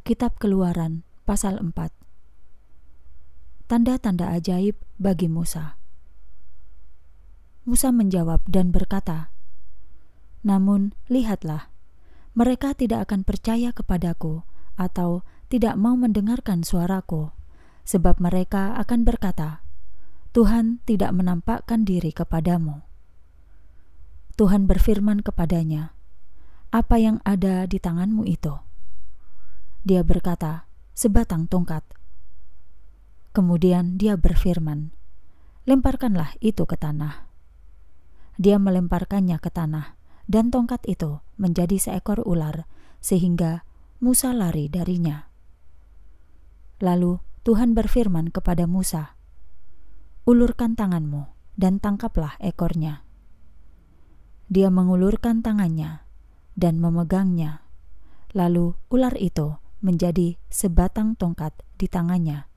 Kitab Keluaran pasal 4. Tanda-tanda ajaib bagi Musa. Musa menjawab dan berkata, "Namun lihatlah, mereka tidak akan percaya kepadaku atau tidak mau mendengarkan suaraku, sebab mereka akan berkata, Tuhan tidak menampakkan diri kepadamu." Tuhan berfirman kepadanya, "Apa yang ada di tanganmu itu?" Dia berkata, "Sebatang tongkat." Kemudian dia berfirman, "Lemparkanlah itu ke tanah." Dia melemparkannya ke tanah, dan tongkat itu menjadi seekor ular, sehingga Musa lari darinya. Lalu Tuhan berfirman kepada Musa, "Ulurkan tanganmu dan tangkaplah ekornya." Dia mengulurkan tangannya dan memegangnya, lalu ular itu menjadi sebatang tongkat di tangannya.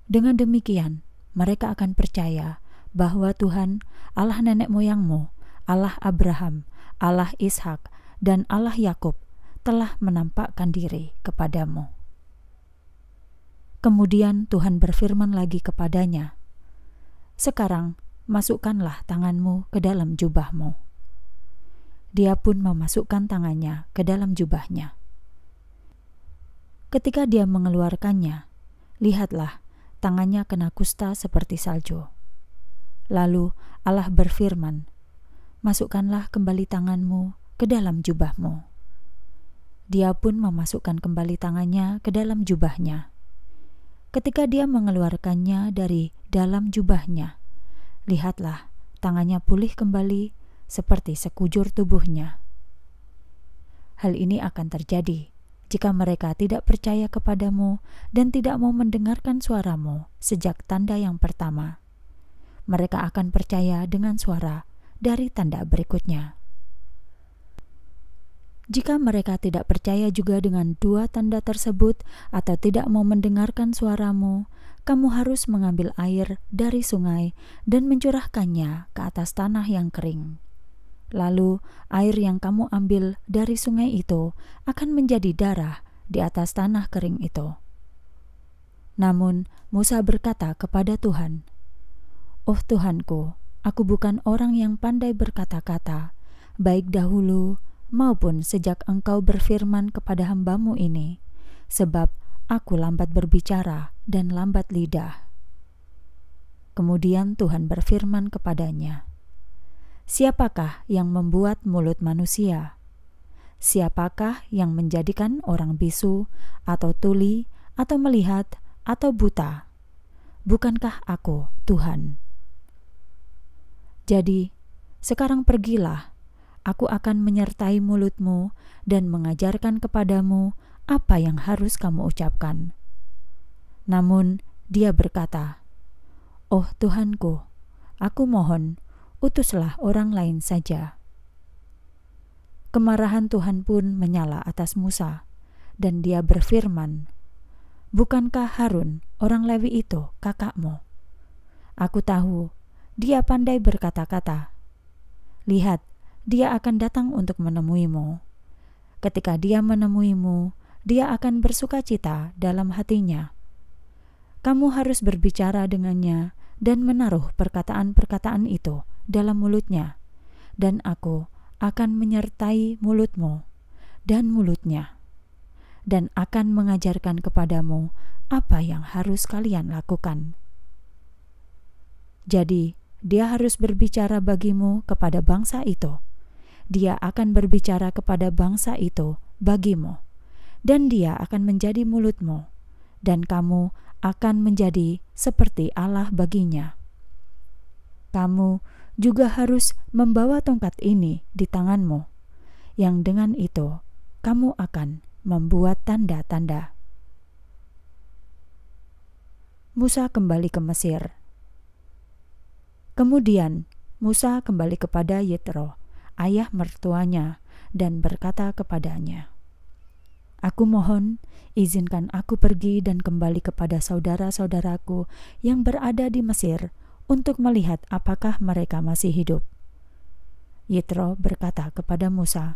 Dengan demikian, mereka akan percaya bahwa Tuhan, Allah nenek moyangmu, Allah Abraham, Allah Ishak, dan Allah Yakub telah menampakkan diri kepadamu. Kemudian Tuhan berfirman lagi kepadanya, "Sekarang masukkanlah tanganmu ke dalam jubahmu." Dia pun memasukkan tangannya ke dalam jubahnya. Ketika dia mengeluarkannya, lihatlah, tangannya kena kusta seperti salju. Lalu Allah berfirman, "Masukkanlah kembali tanganmu ke dalam jubahmu." Dia pun memasukkan kembali tangannya ke dalam jubahnya. Ketika dia mengeluarkannya dari dalam jubahnya, lihatlah, tangannya pulih kembali seperti sekujur tubuhnya. Hal ini akan terjadi jika mereka tidak percaya kepadamu dan tidak mau mendengarkan suaramu sejak tanda yang pertama. Mereka akan percaya dengan suara dari tanda berikutnya. Jika mereka tidak percaya juga dengan dua tanda tersebut atau tidak mau mendengarkan suaramu, kamu harus mengambil air dari sungai dan mencurahkannya ke atas tanah yang kering. Lalu air yang kamu ambil dari sungai itu akan menjadi darah di atas tanah kering itu. Namun Musa berkata kepada Tuhan, "Oh Tuhanku, aku bukan orang yang pandai berkata-kata, baik dahulu maupun sejak Engkau berfirman kepada hamba-Mu ini, sebab aku lambat berbicara dan lambat lidah." Kemudian Tuhan berfirman kepadanya, "Siapakah yang membuat mulut manusia? Siapakah yang menjadikan orang bisu, atau tuli, atau melihat, atau buta? Bukankah aku Tuhan? Jadi, sekarang pergilah, aku akan menyertai mulutmu dan mengajarkan kepadamu apa yang harus kamu ucapkan." Namun dia berkata, "Oh Tuhanku, aku mohon, utuslah orang lain saja." Kemarahan Tuhan pun menyala atas Musa, dan dia berfirman, "Bukankah Harun, orang Lewi itu, kakakmu? Aku tahu, dia pandai berkata-kata. Lihat, dia akan datang untuk menemuimu. Ketika dia menemuimu, dia akan bersukacita dalam hatinya. Kamu harus berbicara dengannya dan menaruh perkataan-perkataan itu dalam mulutnya, dan aku akan menyertai mulutmu dan mulutnya, dan akan mengajarkan kepadamu apa yang harus kalian lakukan. Jadi dia harus berbicara bagimu kepada bangsa itu, dia akan berbicara kepada bangsa itu bagimu, dan dia akan menjadi mulutmu, dan kamu akan menjadi seperti Allah baginya. Kamu juga harus membawa tongkat ini di tanganmu, yang dengan itu kamu akan membuat tanda-tanda." Musa kembali ke Mesir. Kemudian Musa kembali kepada Yitro, ayah mertuanya, dan berkata kepadanya, "Aku mohon, izinkan aku pergi dan kembali kepada saudara-saudaraku yang berada di Mesir untuk melihat apakah mereka masih hidup." Yitro berkata kepada Musa,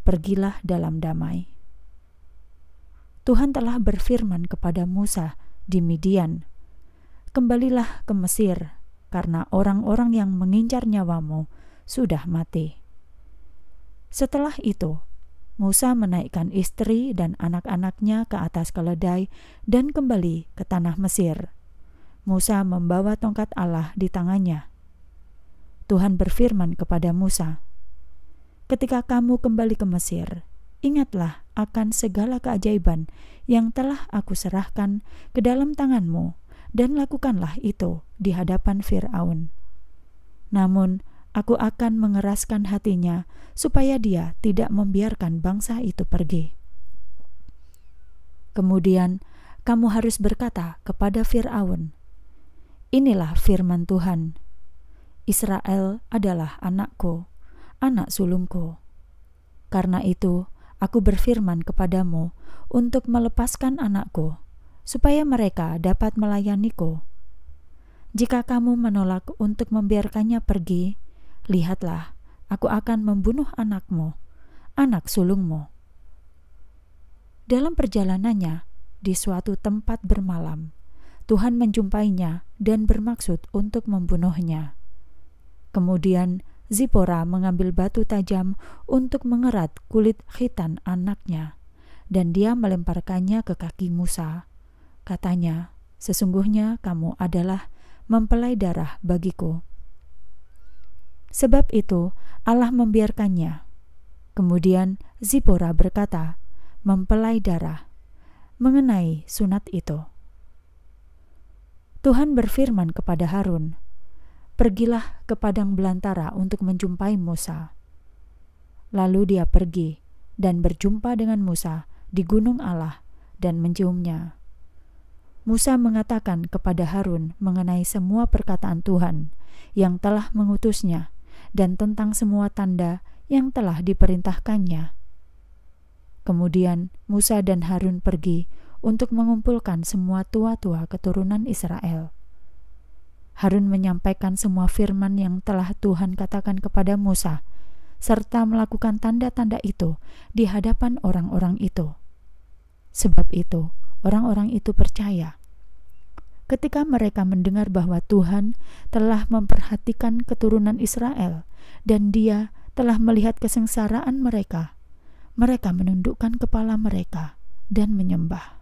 "Pergilah dalam damai." Tuhan telah berfirman kepada Musa di Midian, "Kembalilah ke Mesir, karena orang-orang yang mengincar nyawamu sudah mati." Setelah itu, Musa menaikkan istri dan anak-anaknya ke atas keledai dan kembali ke tanah Mesir. Musa membawa tongkat Allah di tangannya. Tuhan berfirman kepada Musa, "Ketika kamu kembali ke Mesir, ingatlah akan segala keajaiban yang telah aku serahkan ke dalam tanganmu, dan lakukanlah itu di hadapan Fir'aun. Namun, aku akan mengeraskan hatinya supaya dia tidak membiarkan bangsa itu pergi. Kemudian kamu harus berkata kepada Fir'aun, 'Inilah firman Tuhan, Israel adalah anakku, anak sulungku. Karena itu aku berfirman kepadamu untuk melepaskan anakku, supaya mereka dapat melayaniku. Jika kamu menolak untuk membiarkannya pergi, lihatlah, aku akan membunuh anakmu, anak sulungmu.' Dalam perjalanannya, di suatu tempat bermalam, Tuhan menjumpainya dan bermaksud untuk membunuhnya. Kemudian Zipora mengambil batu tajam untuk mengerat kulit khitan anaknya, dan dia melemparkannya ke kaki Musa. Katanya, 'Sesungguhnya kamu adalah mempelai darah bagiku.' Sebab itu Allah membiarkannya. Kemudian Zipora berkata, 'Mempelai darah,' mengenai sunat itu. Tuhan berfirman kepada Harun, 'Pergilah ke padang belantara untuk menjumpai Musa.' Lalu dia pergi dan berjumpa dengan Musa di gunung Allah dan menciumnya. Musa mengatakan kepada Harun mengenai semua perkataan Tuhan yang telah mengutusnya dan tentang semua tanda yang telah diperintahkannya. Kemudian Musa dan Harun pergi untuk mengumpulkan semua tua-tua keturunan Israel. Harun menyampaikan semua firman yang telah Tuhan katakan kepada Musa, serta melakukan tanda-tanda itu di hadapan orang-orang itu. Sebab itu, orang-orang itu percaya. Ketika mereka mendengar bahwa Tuhan telah memperhatikan keturunan Israel dan Dia telah melihat kesengsaraan mereka, mereka menundukkan kepala mereka dan menyembah.